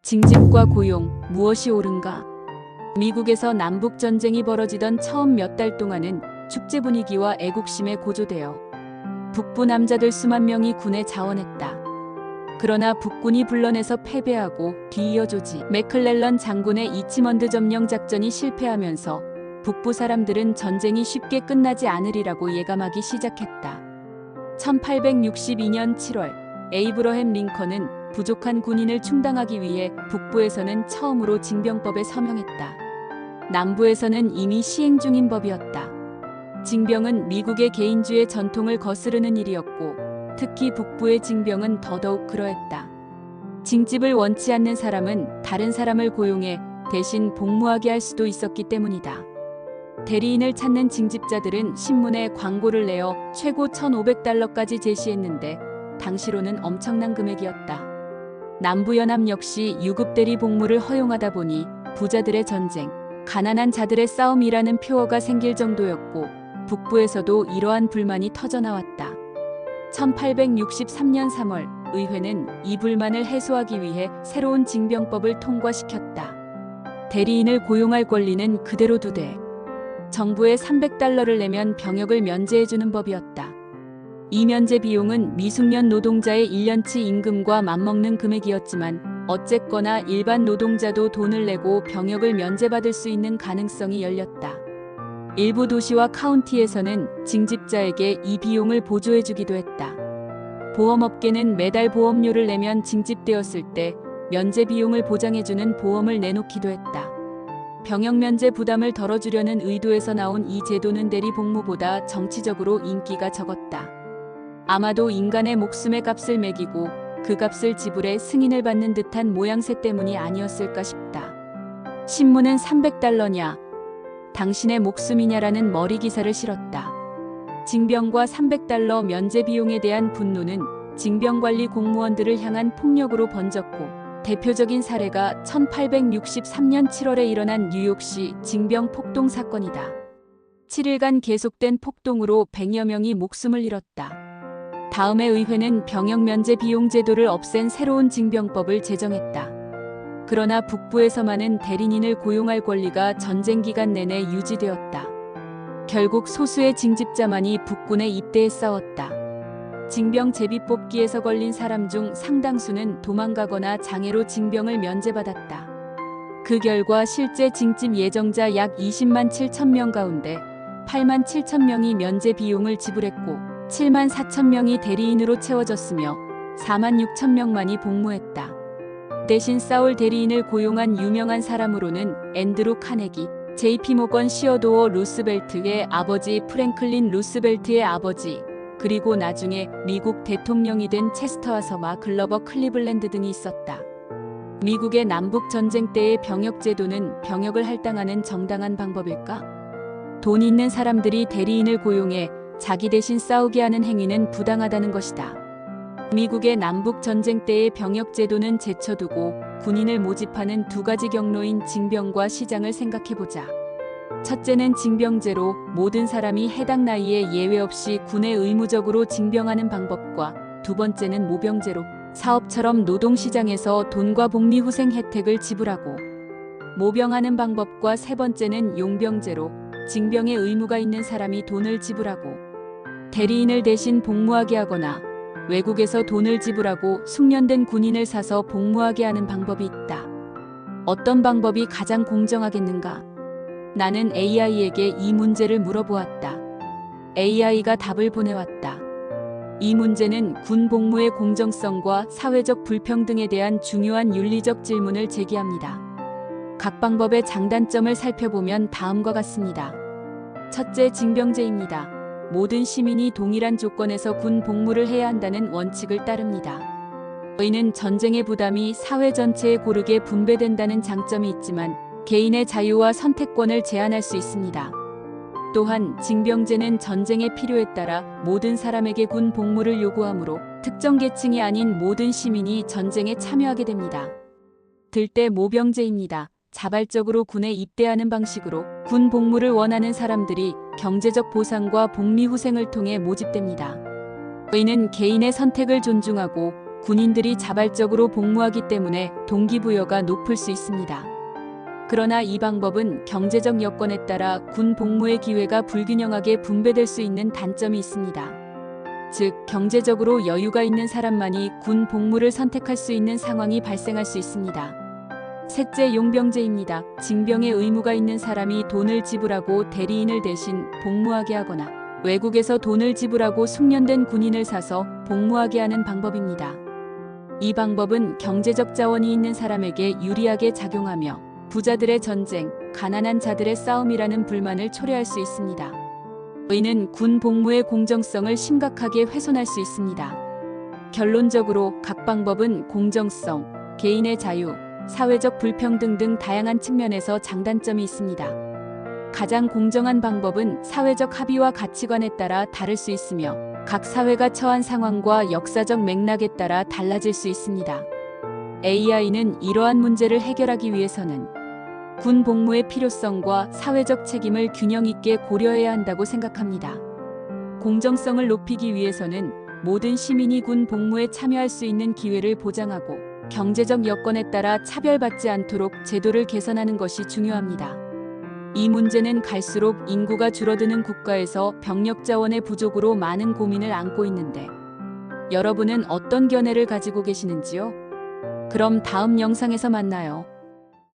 징집과 고용, 무엇이 옳은가? 미국에서 남북전쟁이 벌어지던 처음 몇 달 동안은 축제 분위기와 애국심에 고조되어 북부 남자들 수만 명이 군에 자원했다. 그러나 북군이 불런에서 패배하고 뒤이어 조지 맥클렐런 장군의 이치먼드 점령 작전이 실패하면서 북부 사람들은 전쟁이 쉽게 끝나지 않으리라고 예감하기 시작했다. 1862년 7월 에이브러햄 링컨은 부족한 군인을 충당하기 위해 북부에서는 처음으로 징병법에 서명했다. 남부에서는 이미 시행 중인 법이었다. 징병은 미국의 개인주의 전통을 거스르는 일이었고 특히 북부의 징병은 더더욱 그러했다. 징집을 원치 않는 사람은 다른 사람을 고용해 대신 복무하게 할 수도 있었기 때문이다. 대리인을 찾는 징집자들은 신문에 광고를 내어 최고 $1,500까지 제시했는데 당시로는 엄청난 금액이었다. 남부연합 역시 유급대리 복무를 허용하다 보니 부자들의 전쟁, 가난한 자들의 싸움이라는 표어가 생길 정도였고 북부에서도 이러한 불만이 터져나왔다. 1863년 3월 의회는 이 불만을 해소하기 위해 새로운 징병법을 통과시켰다. 대리인을 고용할 권리는 그대로 두되 정부에 $300를 내면 병역을 면제해주는 법이었다. 이 면제 비용은 미숙련 노동자의 1년치 임금과 맞먹는 금액이었지만 어쨌거나 일반 노동자도 돈을 내고 병역을 면제받을 수 있는 가능성이 열렸다. 일부 도시와 카운티에서는 징집자에게 이 비용을 보조해주기도 했다. 보험업계는 매달 보험료를 내면 징집되었을 때 면제 비용을 보장해주는 보험을 내놓기도 했다. 병역 면제 부담을 덜어주려는 의도에서 나온 이 제도는 대리 복무보다 정치적으로 인기가 적었다. 아마도 인간의 목숨의 값을 매기고 그 값을 지불해 승인을 받는 듯한 모양새 때문이 아니었을까 싶다. 신문은 $300냐? 당신의 목숨이냐라는 머리 기사를 실었다. 징병과 $300 면제 비용에 대한 분노는 징병관리 공무원들을 향한 폭력으로 번졌고 대표적인 사례가 1863년 7월에 일어난 뉴욕시 징병 폭동 사건이다. 7일간 계속된 폭동으로 100여 명이 목숨을 잃었다. 다음해 의회는 병역 면제 비용 제도를 없앤 새로운 징병법을 제정했다. 그러나 북부에서만은 대리인을 고용할 권리가 전쟁 기간 내내 유지되었다. 결국 소수의 징집자만이 북군에 입대해 싸웠다. 징병 제비뽑기에서 걸린 사람 중 상당수는 도망가거나 장애로 징병을 면제받았다. 그 결과 실제 징집 예정자 약 20만 7천 명 가운데 8만 7천 명이 면제 비용을 지불했고 7만 4천 명이 대리인으로 채워졌으며 4만 6천 명만이 복무했다. 대신 싸울 대리인을 고용한 유명한 사람으로는 앤드루 카네기, JP 모건 시어도어 루스벨트의 아버지 프랭클린 루스벨트의 아버지, 그리고 나중에 미국 대통령이 된 체스터 하서마 글러버 클리블랜드 등이 있었다. 미국의 남북 전쟁 때의 병역 제도는 병역을 할당하는 정당한 방법일까? 돈 있는 사람들이 대리인을 고용해 자기 대신 싸우게 하는 행위는 부당하다는 것이다. 미국의 남북 전쟁 때의 병역 제도는 제쳐두고 군인을 모집하는 두 가지 경로인 징병과 시장을 생각해보자. 첫째는 징병제로 모든 사람이 해당 나이에 예외 없이 군에 의무적으로 징병하는 방법과 두 번째는 모병제로 사업처럼 노동시장에서 돈과 복리후생 혜택을 지불하고 모병하는 방법과 세 번째는 용병제로 징병의 의무가 있는 사람이 돈을 지불하고 대리인을 대신 복무하게 하거나 외국에서 돈을 지불하고 숙련된 군인을 사서 복무하게 하는 방법이 있다. 어떤 방법이 가장 공정하겠는가? 나는 AI에게 이 문제를 물어보았다. AI가 답을 보내왔다. 이 문제는 군 복무의 공정성과 사회적 불평등에 대한 중요한 윤리적 질문을 제기합니다. 각 방법의 장단점을 살펴보면 다음과 같습니다. 첫째, 징병제입니다. 모든 시민이 동일한 조건에서 군 복무를 해야 한다는 원칙을 따릅니다. 이는 전쟁의 부담이 사회 전체에 고르게 분배된다는 장점이 있지만 개인의 자유와 선택권을 제한할 수 있습니다. 또한 징병제는 전쟁의 필요에 따라 모든 사람에게 군 복무를 요구하므로 특정 계층이 아닌 모든 시민이 전쟁에 참여하게 됩니다. 들대 모병제입니다. 자발적으로 군에 입대하는 방식으로 군 복무를 원하는 사람들이 경제적 보상과 복리후생을 통해 모집됩니다. 이는 개인의 선택을 존중하고 군인들이 자발적으로 복무하기 때문에 동기부여가 높을 수 있습니다. 그러나 이 방법은 경제적 여건에 따라 군 복무의 기회가 불균형하게 분배될 수 있는 단점이 있습니다. 즉, 경제적으로 여유가 있는 사람만이 군 복무를 선택할 수 있는 상황이 발생할 수 있습니다. 셋째, 용병제입니다. 징병의 의무가 있는 사람이 돈을 지불하고 대리인을 대신 복무하게 하거나 외국에서 돈을 지불하고 숙련된 군인을 사서 복무하게 하는 방법입니다. 이 방법은 경제적 자원이 있는 사람에게 유리하게 작용하며 부자들의 전쟁, 가난한 자들의 싸움이라는 불만을 초래할 수 있습니다. 이는 군 복무의 공정성을 심각하게 훼손할 수 있습니다. 결론적으로 각 방법은 공정성, 개인의 자유, 사회적 불평등 등 다양한 측면에서 장단점이 있습니다. 가장 공정한 방법은 사회적 합의와 가치관에 따라 다를 수 있으며 각 사회가 처한 상황과 역사적 맥락에 따라 달라질 수 있습니다. AI는 이러한 문제를 해결하기 위해서는 군 복무의 필요성과 사회적 책임을 균형 있게 고려해야 한다고 생각합니다. 공정성을 높이기 위해서는 모든 시민이 군 복무에 참여할 수 있는 기회를 보장하고 경제적 여건에 따라 차별받지 않도록 제도를 개선하는 것이 중요합니다. 이 문제는 갈수록 인구가 줄어드는 국가에서 병력 자원의 부족으로 많은 고민을 안고 있는데 여러분은 어떤 견해를 가지고 계시는지요? 그럼 다음 영상에서 만나요.